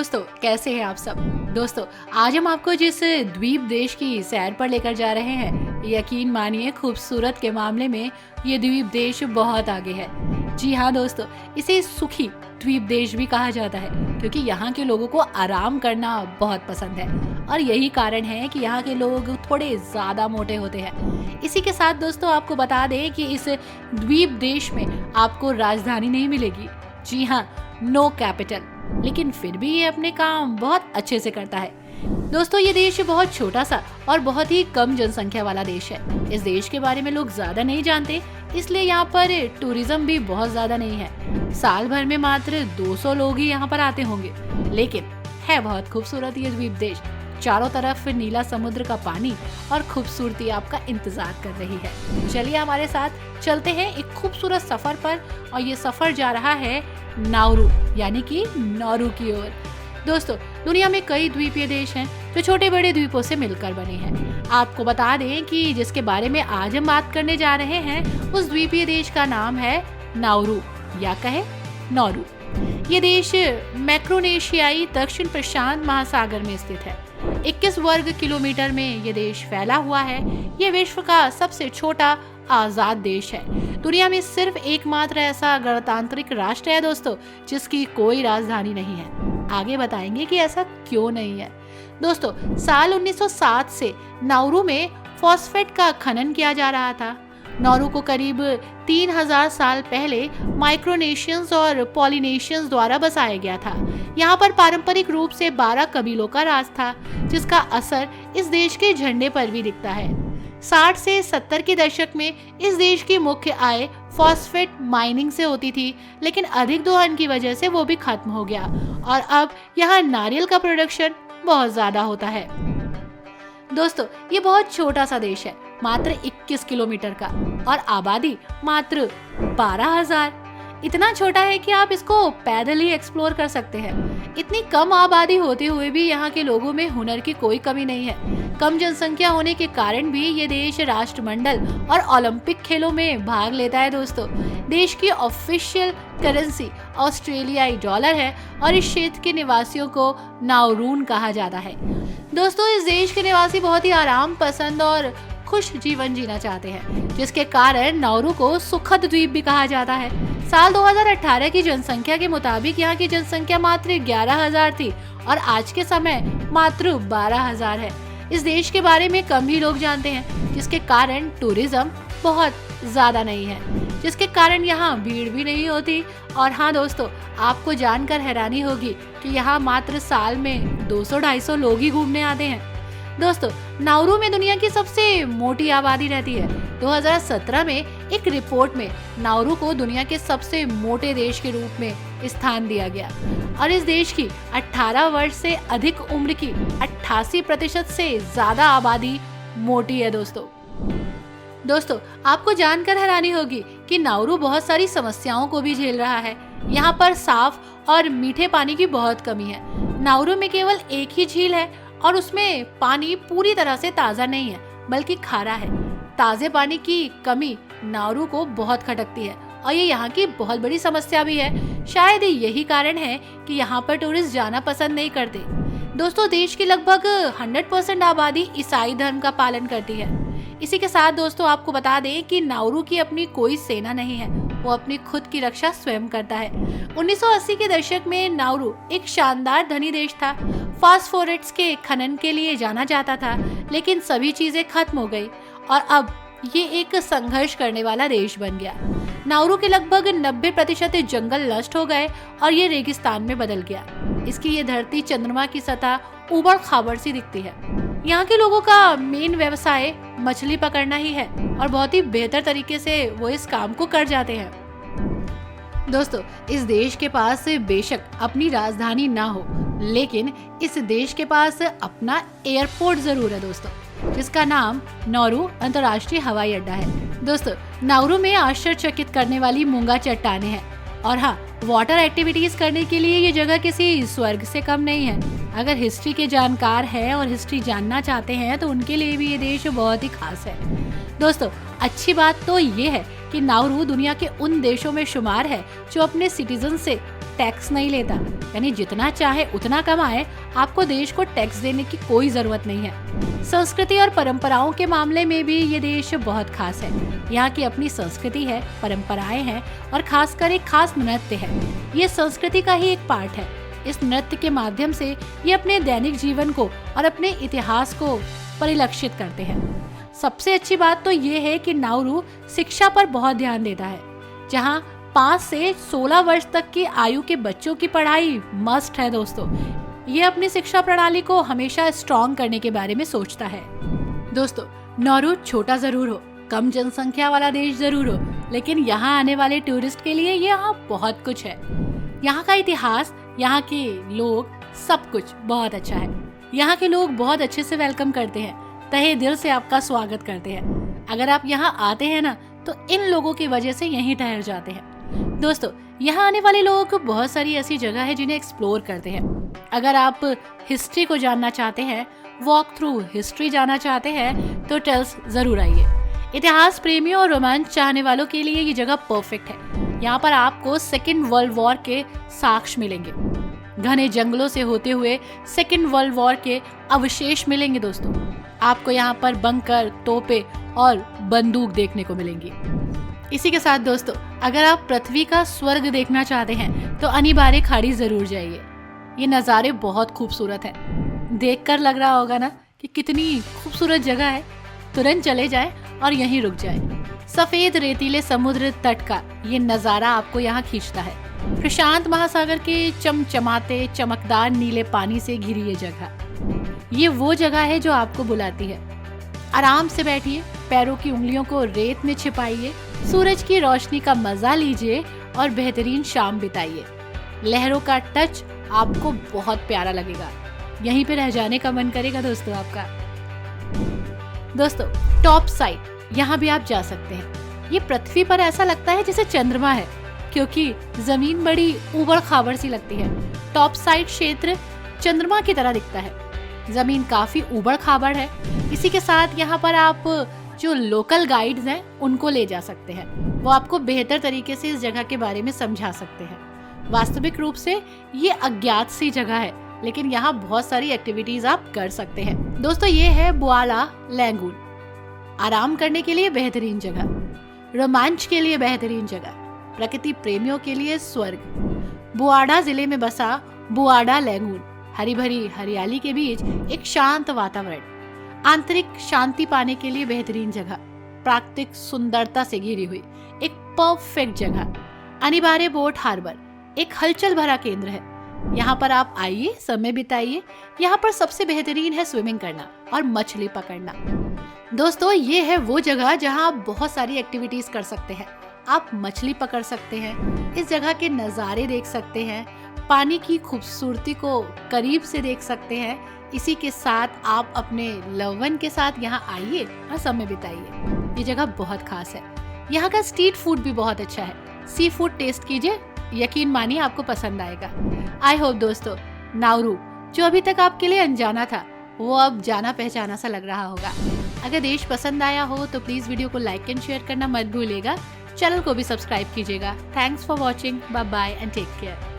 दोस्तों, कैसे हैं आप सब। दोस्तों, आज हम आपको जिस द्वीप देश की सैर पर लेकर जा रहे हैं, यकीन मानिए खूबसूरत के मामले में ये द्वीप देश बहुत आगे है। जी हाँ दोस्तों, इसे सुखी द्वीप देश भी कहा जाता है क्योंकि यहाँ के लोगों को आराम करना बहुत पसंद है और यही कारण है कि यहाँ के लोग थोड़े ज्यादा मोटे होते हैं। इसी के साथ दोस्तों आपको बता दें कि इस द्वीप देश में आपको राजधानी नहीं मिलेगी। जी हाँ, नो कैपिटल, लेकिन फिर भी ये अपने काम बहुत अच्छे से करता है। दोस्तों, ये देश बहुत छोटा सा और बहुत ही कम जनसंख्या वाला देश है। इस देश के बारे में लोग ज्यादा नहीं जानते, इसलिए यहाँ पर टूरिज्म भी बहुत ज्यादा नहीं है। साल भर में मात्र 200 लोग ही यहाँ पर आते होंगे, लेकिन है बहुत खूबसूरत ये द्वीप देश। चारों तरफ नीला समुद्र का पानी और खूबसूरती आपका इंतजार कर रही है। चलिए हमारे साथ चलते हैं एक खूबसूरत सफर पर, और ये सफर जा रहा है नाउरू यानी कि नौरू की ओर। दोस्तों, दुनिया में कई द्वीपीय देश हैं जो छोटे बड़े द्वीपों से मिलकर बने हैं। आपको बता दें कि जिसके बारे में आज हम बात करने जा रहे हैं, उस द्वीपीय देश का नाम है नाउरू या कहे नौरू। ये देश मैक्रोनेशियाई दक्षिण प्रशांत महासागर में स्थित है। 21 वर्ग किलोमीटर में ये देश फैला हुआ है। ये विश्व का सबसे छोटा आजाद देश है। दुनिया में सिर्फ एकमात्र ऐसा गणतांत्रिक राष्ट्र है दोस्तों जिसकी कोई राजधानी नहीं है। आगे बताएंगे कि ऐसा क्यों नहीं है। दोस्तों, साल 1907 से नाउरू में फॉस्फेट का खनन किया जा रहा था। नाउरू को करीब 3000 साल पहले माइक्रोनेशियंस और पॉलिनेशियंस द्वारा बसाया गया था। यहाँ पर पारंपरिक रूप से 12 कबीलों का राज था, जिसका असर इस देश के झंडे पर भी दिखता है। 60 से 70 के दशक में इस देश की मुख्य आय फॉस्फेट माइनिंग से होती थी, लेकिन अधिक दोहन की वजह से वो भी खत्म हो गया और अब यहाँ नारियल का प्रोडक्शन बहुत ज्यादा होता है। दोस्तों, ये बहुत छोटा सा देश है, मात्र 21 किलोमीटर का, और आबादी मात्र 12,000। इतना छोटा है कि आप इसको पैदल ही एक्सप्लोर कर सकते हैं। इतनी कम आबादी होते हुए भी यहाँ के लोगों में हुनर की कोई कमी नहीं है। कम जनसंख्या होने के कारण भी ये देश राष्ट्रमंडल और ओलंपिक खेलों में भाग लेता है। दोस्तों, देश की ऑफिशियल करेंसी ऑस्ट्रेलियाई डॉलर है और इस क्षेत्र के निवासियों को नाउरून कहा जाता है। दोस्तों, इस देश के निवासी बहुत ही आराम पसंद और खुश जीवन जीना चाहते हैं, जिसके कारण नाउरू को सुखद द्वीप भी कहा जाता है। साल 2018 की जनसंख्या के मुताबिक यहाँ की जनसंख्या मात्र 11,000 थी और आज के समय मात्र 12,000 है। इस देश के बारे में कम ही लोग जानते हैं, जिसके कारण टूरिज्म बहुत ज्यादा नहीं है, जिसके कारण यहाँ भीड़ भी नहीं होती। और हाँ दोस्तों, आपको जानकर हैरानी होगी कि यहाँ मात्र साल में 200-250 लोग ही घूमने आते हैं। दोस्तों, नाउरू में दुनिया की सबसे मोटी आबादी रहती है। 2017 में एक रिपोर्ट में नाउरू को दुनिया के सबसे मोटे देश के रूप में स्थान दिया गया और इस देश की 18 वर्ष से अधिक उम्र की 88% से ज्यादा आबादी मोटी है। दोस्तों, आपको जानकर हैरानी होगी कि नाउरू बहुत सारी समस्याओं को भी झेल रहा है। यहाँ पर साफ और मीठे पानी की बहुत कमी है। नाउरू में केवल एक ही झील है और उसमें पानी पूरी तरह से ताज़ा नहीं है, बल्कि खारा है। ताज़े पानी की कमी नाउरू को बहुत खटकती है और ये यहाँ की बहुत बड़ी समस्या भी है। शायद यही कारण है कि यहाँ पर टूरिस्ट जाना पसंद नहीं करते। दोस्तों, देश की लगभग 100% आबादी ईसाई धर्म का पालन करती है। इसी के साथ दोस्तों आपको बता दें कि नाउरू की अपनी कोई सेना नहीं है, वो अपनी खुद की रक्षा स्वयं करता है। 1980 के दशक में नाउरू एक शानदार धनी देश था। फास्फोरेट्स के खनन के लिए जाना जाता था, लेकिन सभी चीजें खत्म हो गई और अब ये एक संघर्ष करने वाला देश बन गया। नाउरू के लगभग 90% जंगल नष्ट हो गए और ये रेगिस्तान में बदल गया। इसकी ये धरती चंद्रमा की सतह ऊबड़ खाबड़ सी दिखती है। यहाँ के लोगों का मेन व्यवसाय मछली पकड़ना ही है और बहुत ही बेहतर तरीके से वो इस काम को कर जाते हैं। दोस्तों, इस देश के पास बेशक अपनी राजधानी ना हो, लेकिन इस देश के पास अपना एयरपोर्ट जरूर है दोस्तों, जिसका नाम नौरू अंतर्राष्ट्रीय हवाई अड्डा है। दोस्तों, नाउरू में आश्चर्यचकित करने वाली मूंगा चट्टानें हैं और हाँ, वाटर एक्टिविटीज करने के लिए ये जगह किसी स्वर्ग से कम नहीं है। अगर हिस्ट्री के जानकार हैं और हिस्ट्री जानना चाहते हैं तो उनके लिए भी ये देश बहुत ही खास है। दोस्तों, अच्छी बात तो ये है कि नाउरू दुनिया के उन देशों में शुमार है जो अपने सिटीजन से टैक्स नहीं लेता, यानी जितना चाहे उतना कमाए, आपको देश को टैक्स देने की कोई जरूरत नहीं है। संस्कृति और परंपराओं के मामले में भी ये देश बहुत खास है। यहाँ की अपनी संस्कृति है, परंपराएं हैं और खासकर एक खास नृत्य है। ये संस्कृति का ही एक पार्ट है। इस नृत्य के माध्यम से ये अपने दैनिक जीवन को और अपने इतिहास को परिलक्षित करते हैं। सबसे अच्छी बात तो ये है कि नाउरू शिक्षा पर बहुत ध्यान देता है, जहाँ 5 से 16 वर्ष तक की आयु के बच्चों की पढ़ाई मस्ट है दोस्तों। ये अपनी शिक्षा प्रणाली को हमेशा स्ट्रॉन्ग करने के बारे में सोचता है। दोस्तों, नाउरू छोटा जरूर हो, कम जनसंख्या वाला देश जरूर हो, लेकिन यहाँ आने वाले टूरिस्ट के लिए यहाँ बहुत कुछ है। यहाँ का इतिहास, यहाँ के लोग, सब कुछ बहुत अच्छा है। यहाँ के लोग बहुत अच्छे से वेलकम करते हैं, तहे दिल से आपका स्वागत करते हैं। अगर आप यहाँ आते हैं ना, तो इन लोगों की वजह से यहीं ठहर जाते हैं। दोस्तों, यहाँ आने वाले लोग बहुत सारी ऐसी जगह है जिन्हें एक्सप्लोर करते हैं। अगर आप हिस्ट्री को जानना चाहते हैं, वॉक थ्रू हिस्ट्री जाना चाहते हैं, तो टेल्स जरूर आइए। इतिहास प्रेमियों और रोमांच चाहने वालों के लिए ये जगह परफेक्ट है। यहाँ पर आपको सेकेंड वर्ल्ड वॉर के साक्ष्य मिलेंगे। घने जंगलों से होते हुए सेकेंड वर्ल्ड वॉर के अवशेष मिलेंगे दोस्तों। आपको यहाँ पर बंकर, तोपे और बंदूक देखने को मिलेंगी। इसी के साथ दोस्तों, अगर आप पृथ्वी का स्वर्ग देखना चाहते हैं तो अनिबारे खाड़ी जरूर जाइए। ये नज़ारे बहुत खूबसूरत हैं। देखकर लग रहा होगा ना कि कितनी खूबसूरत जगह है। तुरंत चले जाएं और यहीं रुक जाएं। सफेद रेतीले समुद्र तट का ये नज़ारा आपको यहाँ खींचता है। प्रशांत महासागर के चमचमाते चमकदार नीले पानी से घिरी ये जगह, ये वो जगह है जो आपको बुलाती है। आराम से बैठिए, पैरों की उंगलियों को रेत में छिपाइए, सूरज की रोशनी का मजा लीजिए और बेहतरीन शाम बिताइए। लहरों का टच आपको बहुत प्यारा लगेगा। यहीं पे रह जाने का मन करेगा दोस्तों आपका। दोस्तों, टॉप साइड यहाँ भी आप जा सकते हैं। ये पृथ्वी पर ऐसा लगता है जैसे चंद्रमा है, क्योंकि जमीन बड़ी ऊबड़ खाबड़ सी लगती है। टॉप साइड क्षेत्र चंद्रमा की तरह दिखता है। जमीन काफी ऊबड़ खाबड़ है। इसी के साथ यहाँ पर आप जो लोकल गाइड्स हैं उनको ले जा सकते हैं। वो आपको बेहतर तरीके से इस जगह के बारे में समझा सकते हैं। वास्तविक रूप से ये अज्ञात सी जगह है, लेकिन यहाँ बहुत सारी एक्टिविटीज आप कर सकते हैं। दोस्तों, ये है बुआडा लैगून। आराम करने के लिए बेहतरीन जगह, रोमांच के लिए बेहतरीन जगह, प्रकृति प्रेमियों के लिए स्वर्ग। बुआडा जिले में बसा बुआडा लैगून हरी भरी हरियाली के बीच एक शांत वातावरण, आंतरिक शांति पाने के लिए बेहतरीन जगह, प्राकृतिक सुंदरता से घिरी हुई एक परफेक्ट जगह। अनिबारे बोट हार्बर एक हलचल भरा केंद्र है। यहाँ पर आप आइए, समय बिताइए। यहाँ पर सबसे बेहतरीन है स्विमिंग करना और मछली पकड़ना। दोस्तों, ये है वो जगह जहाँ आप बहुत सारी एक्टिविटीज कर सकते हैं। आप मछली पकड़ सकते हैं, इस जगह के नज़ारे देख सकते हैं, पानी की खूबसूरती को करीब से देख सकते हैं। इसी के साथ आप अपने लव वन के साथ यहाँ आइए और समय बिताइए। ये जगह बहुत खास है। यहाँ का स्ट्रीट फूड भी बहुत अच्छा है। सी फूड टेस्ट कीजिए, यकीन मानिए आपको पसंद आएगा। आई होप दोस्तों, नाउरू जो अभी तक आपके लिए अनजाना था, वो अब जाना पहचाना सा लग रहा होगा। अगर देश पसंद आया हो तो प्लीज वीडियो को लाइक एंड शेयर करना मत भूलिएगा। चैनल को भी सब्सक्राइब कीजिएगा। Thanks for watching. Bye bye and take care.